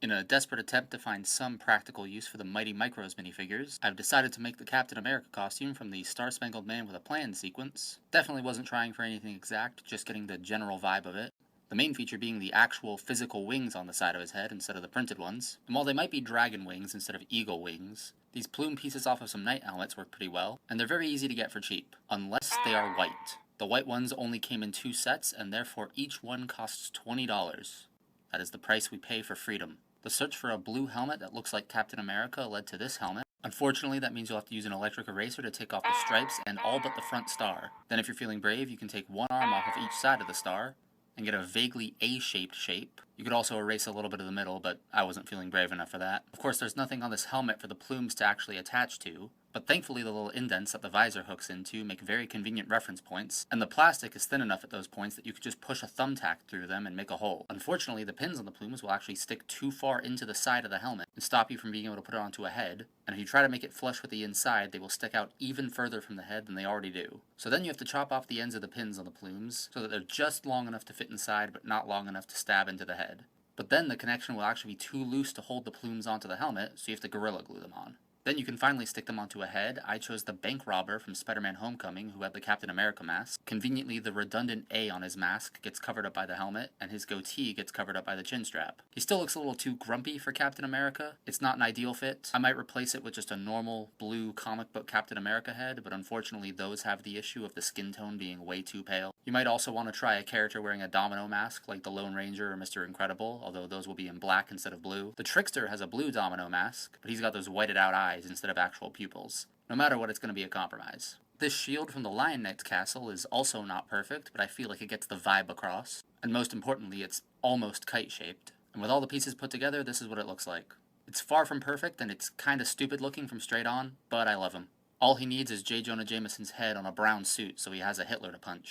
In a desperate attempt to find some practical use for the Mighty Micros minifigures, I've decided to make the Captain America costume from the Star-Spangled Man with a Plan sequence. Definitely wasn't trying for anything exact, just getting the general vibe of it. The main feature being the actual physical wings on the side of his head instead of the printed ones. And while they might be dragon wings instead of eagle wings, these plume pieces off of some knight helmets work pretty well, and they're very easy to get for cheap, unless they are white. The white ones only came in 2 sets, and therefore each one costs $20. That is the price we pay for freedom. The search for a blue helmet that looks like Captain America led to this helmet. Unfortunately, that means you'll have to use an electric eraser to take off the stripes and all but the front star. Then if you're feeling brave, you can take one arm off of each side of the star and get a vaguely A-shaped shape. You could also erase a little bit of the middle, but I wasn't feeling brave enough for that. Of course, there's nothing on this helmet for the plumes to actually attach to, but thankfully the little indents that the visor hooks into make very convenient reference points, and the plastic is thin enough at those points that you could just push a thumbtack through them and make a hole. Unfortunately, the pins on the plumes will actually stick too far into the side of the helmet and stop you from being able to put it onto a head, and if you try to make it flush with the inside, they will stick out even further from the head than they already do. So then you have to chop off the ends of the pins on the plumes so that they're just long enough to fit inside but not long enough to stab into the head. But then the connection will actually be too loose to hold the plumes onto the helmet, so you have to Gorilla Glue them on. Then you can finally stick them onto a head. I chose the bank robber from Spider-Man Homecoming who had the Captain America mask. Conveniently, the redundant A on his mask gets covered up by the helmet, and his goatee gets covered up by the chin strap. He still looks a little too grumpy for Captain America. It's not an ideal fit. I might replace it with just a normal blue comic book Captain America head, but unfortunately those have the issue of the skin tone being way too pale. You might also want to try a character wearing a domino mask like the Lone Ranger or Mr. Incredible, although those will be in black instead of blue. The Trickster has a blue domino mask, but he's got those whited out eyes instead of actual pupils. No matter what, it's going to be a compromise. This shield from the Lion Knight's castle is also not perfect, but I feel like it gets the vibe across. And most importantly, it's almost kite-shaped. And with all the pieces put together, this is what it looks like. It's far from perfect, and it's kinda stupid looking from straight on, but I love him. All he needs is J. Jonah Jameson's head on a brown suit, so he has a Hitler to punch.